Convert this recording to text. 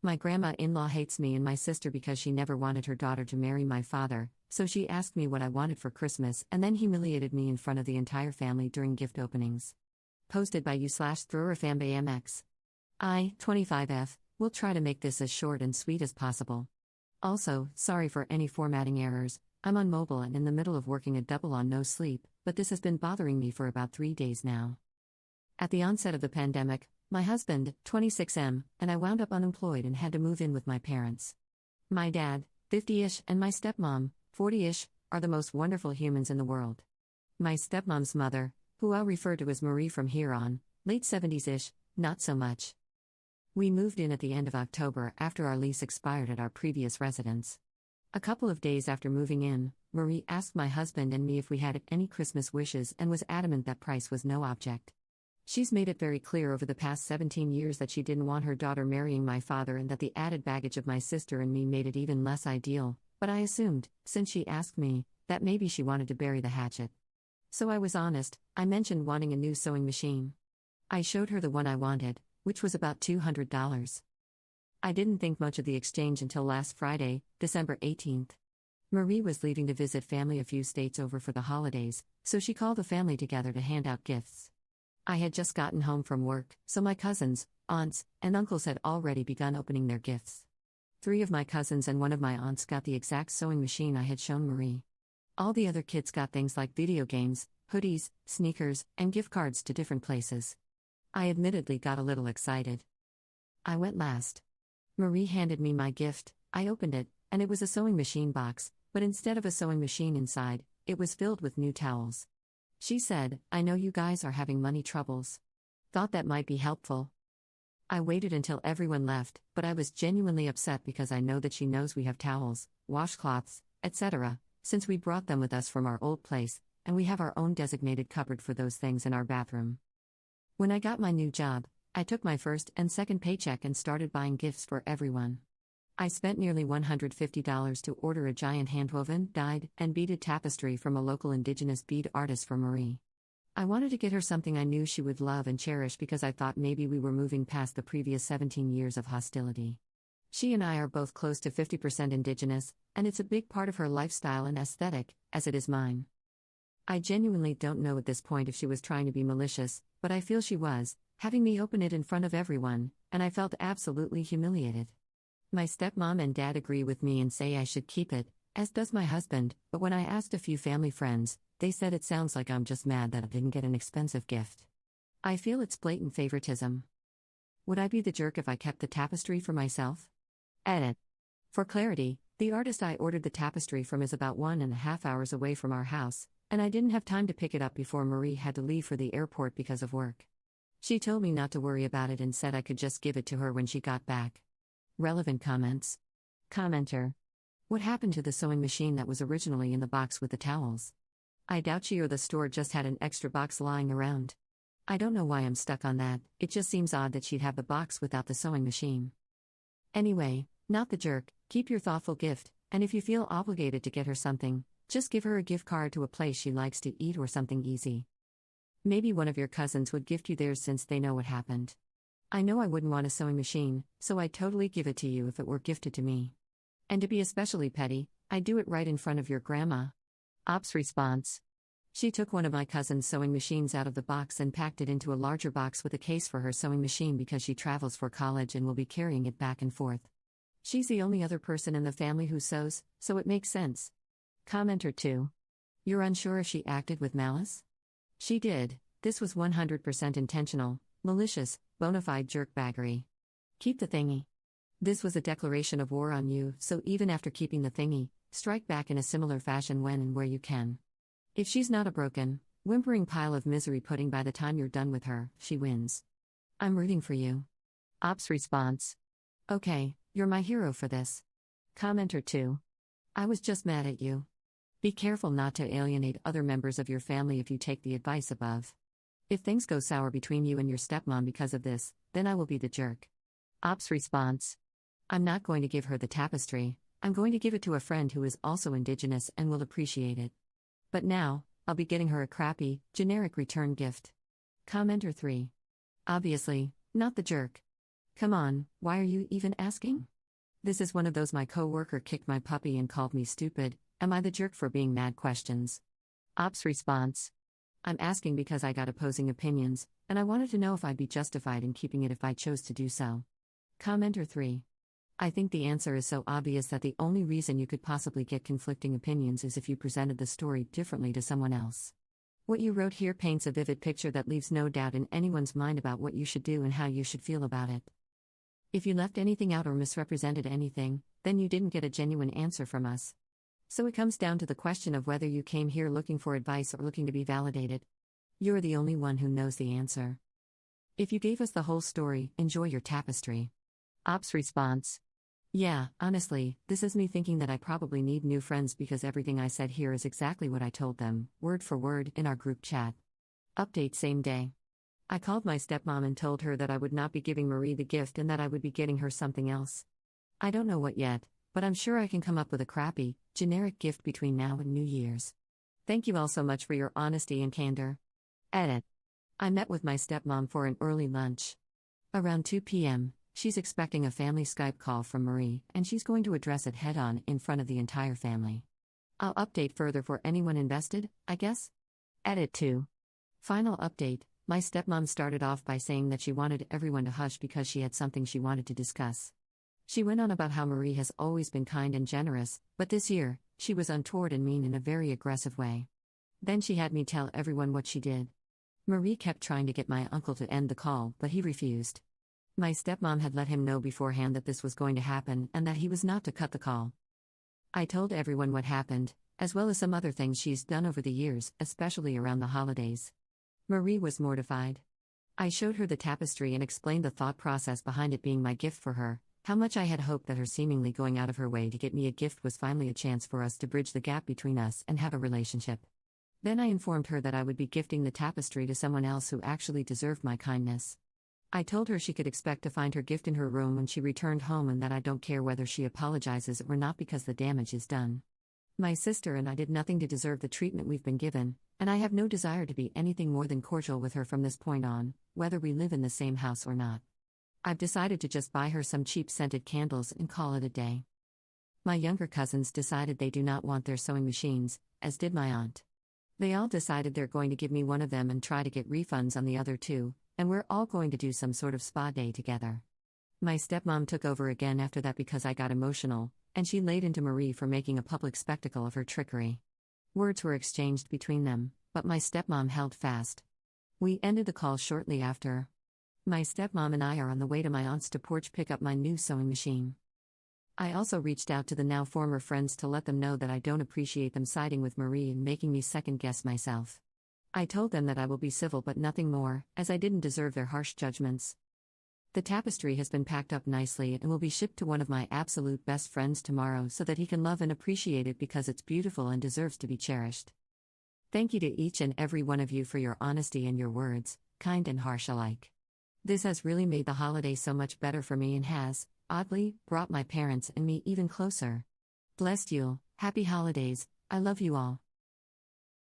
My grandma-in-law hates me and my sister because she never wanted her daughter to marry my father, so she asked me what I wanted for Christmas and then humiliated me in front of the entire family during gift openings. Posted by u/ThrowerFanBayMX. I, 25F, will try to make this as short and sweet as possible. Also, sorry for any formatting errors, I'm on mobile and in the middle of working a double on no sleep, but this has been bothering me for about 3 days now. At the onset of the pandemic, my husband, 26M, and I wound up unemployed and had to move in with my parents. My dad, 50-ish, and my stepmom, 40-ish, are the most wonderful humans in the world. My stepmom's mother, who I'll refer to as Marie from here on, late 70s-ish, not so much. We moved in at the end of October after our lease expired at our previous residence. A couple of days after moving in, Marie asked my husband and me if we had any Christmas wishes and was adamant that price was no object. She's made it very clear over the past 17 years that she didn't want her daughter marrying my father and that the added baggage of my sister and me made it even less ideal, but I assumed, since she asked me, that maybe she wanted to bury the hatchet. So I was honest, I mentioned wanting a new sewing machine. I showed her the one I wanted, which was about $200. I didn't think much of the exchange until last Friday, December 18th. Marie was leaving to visit family a few states over for the holidays, so she called the family together to hand out gifts. I had just gotten home from work, so my cousins, aunts, and uncles had already begun opening their gifts. 3 of my cousins and 1 of my aunts got the exact sewing machine I had shown Marie. All the other kids got things like video games, hoodies, sneakers, and gift cards to different places. I admittedly got a little excited. I went last. Marie handed me my gift, I opened it, and it was a sewing machine box, but instead of a sewing machine inside, it was filled with new towels. She said, "I know you guys are having money troubles. Thought that might be helpful." I waited until everyone left, but I was genuinely upset because I know that she knows we have towels, washcloths, etc., since we brought them with us from our old place, and we have our own designated cupboard for those things in our bathroom. When I got my new job, I took my first and second paycheck and started buying gifts for everyone. I spent nearly $150 to order a giant handwoven, dyed, and beaded tapestry from a local indigenous bead artist for Marie. I wanted to get her something I knew she would love and cherish because I thought maybe we were moving past the previous 17 years of hostility. She and I are both close to 50% indigenous, and it's a big part of her lifestyle and aesthetic, as it is mine. I genuinely don't know at this point if she was trying to be malicious, but I feel she was, having me open it in front of everyone, and I felt absolutely humiliated. My stepmom and dad agree with me and say I should keep it, as does my husband, but when I asked a few family friends, they said it sounds like I'm just mad that I didn't get an expensive gift. I feel it's blatant favoritism. Would I be the jerk if I kept the tapestry for myself? Edit. For clarity, the artist I ordered the tapestry from is about 1.5 hours away from our house, and I didn't have time to pick it up before Marie had to leave for the airport because of work. She told me not to worry about it and said I could just give it to her when she got back. Relevant comments. Commenter. What happened to the sewing machine that was originally in the box with the towels? I doubt she or the store just had an extra box lying around. I don't know why I'm stuck on that, it just seems odd that she'd have the box without the sewing machine. Anyway, not the jerk, keep your thoughtful gift, and if you feel obligated to get her something, just give her a gift card to a place she likes to eat or something easy. Maybe one of your cousins would gift you theirs since they know what happened. I know I wouldn't want a sewing machine, so I'd totally give it to you if it were gifted to me. And to be especially petty, I'd do it right in front of your grandma. Ops response. She took one of my cousin's sewing machines out of the box and packed it into a larger box with a case for her sewing machine because she travels for college and will be carrying it back and forth. She's the only other person in the family who sews, so it makes sense. Commenter 2. You're unsure if she acted with malice? She did. This was 100% intentional, malicious, bona fide jerkbaggery. Keep the thingy. This was a declaration of war on you, so even after keeping the thingy, strike back in a similar fashion when and where you can. If she's not a broken, whimpering pile of misery pudding by the time you're done with her, she wins. I'm rooting for you. Ops response. Okay, you're my hero for this. Commenter 2. I was just mad at you. Be careful not to alienate other members of your family if you take the advice above. If things go sour between you and your stepmom because of this, then I will be the jerk. Ops response. I'm not going to give her the tapestry, I'm going to give it to a friend who is also indigenous and will appreciate it. But now, I'll be getting her a crappy, generic return gift. Commenter 3. Obviously, not the jerk. Come on, why are you even asking? This is one of those my coworker kicked my puppy and called me stupid. Am I the jerk for being mad questions? Ops response. I'm asking because I got opposing opinions, and I wanted to know if I'd be justified in keeping it if I chose to do so. Commenter 3. I think the answer is so obvious that the only reason you could possibly get conflicting opinions is if you presented the story differently to someone else. What you wrote here paints a vivid picture that leaves no doubt in anyone's mind about what you should do and how you should feel about it. If you left anything out or misrepresented anything, then you didn't get a genuine answer from us. So it comes down to the question of whether you came here looking for advice or looking to be validated. You're the only one who knows the answer. If you gave us the whole story, enjoy your tapestry. Ops response. Yeah, honestly, this is me thinking that I probably need new friends because everything I said here is exactly what I told them, word for word, in our group chat. Update same day. I called my stepmom and told her that I would not be giving Marie the gift and that I would be getting her something else. I don't know what yet, but I'm sure I can come up with a crappy, generic gift between now and New Year's. Thank you all so much for your honesty and candor. Edit. I met with my stepmom for an early lunch. Around 2 p.m., she's expecting a family Skype call from Marie, and she's going to address it head-on in front of the entire family. I'll update further for anyone invested, I guess? Edit 2. Final update. My stepmom started off by saying that she wanted everyone to hush because she had something she wanted to discuss. She went on about how Marie has always been kind and generous, but this year, she was untoward and mean in a very aggressive way. Then she had me tell everyone what she did. Marie kept trying to get my uncle to end the call, but he refused. My stepmom had let him know beforehand that this was going to happen and that he was not to cut the call. I told everyone what happened, as well as some other things she's done over the years, especially around the holidays. Marie was mortified. I showed her the tapestry and explained the thought process behind it being my gift for her, how much I had hoped that her seemingly going out of her way to get me a gift was finally a chance for us to bridge the gap between us and have a relationship. Then I informed her that I would be gifting the tapestry to someone else who actually deserved my kindness. I told her she could expect to find her gift in her room when she returned home and that I don't care whether she apologizes or not because the damage is done. My sister and I did nothing to deserve the treatment we've been given, and I have no desire to be anything more than cordial with her from this point on, whether we live in the same house or not. I've decided to just buy her some cheap scented candles and call it a day. My younger cousins decided they do not want their sewing machines, as did my aunt. They all decided they're going to give me one of them and try to get refunds on the other two, and we're all going to do some sort of spa day together. My stepmom took over again after that because I got emotional, and she laid into Marie for making a public spectacle of her trickery. Words were exchanged between them, but my stepmom held fast. We ended the call shortly after. My stepmom and I are on the way to my aunt's to porch pick up my new sewing machine. I also reached out to the now former friends to let them know that I don't appreciate them siding with Marie and making me second-guess myself. I told them that I will be civil but nothing more, as I didn't deserve their harsh judgments. The tapestry has been packed up nicely and will be shipped to one of my absolute best friends tomorrow so that he can love and appreciate it because it's beautiful and deserves to be cherished. Thank you to each and every one of you for your honesty and your words, kind and harsh alike. This has really made the holiday so much better for me and has, oddly, brought my parents and me even closer. Blessed Yule, happy holidays, I love you all.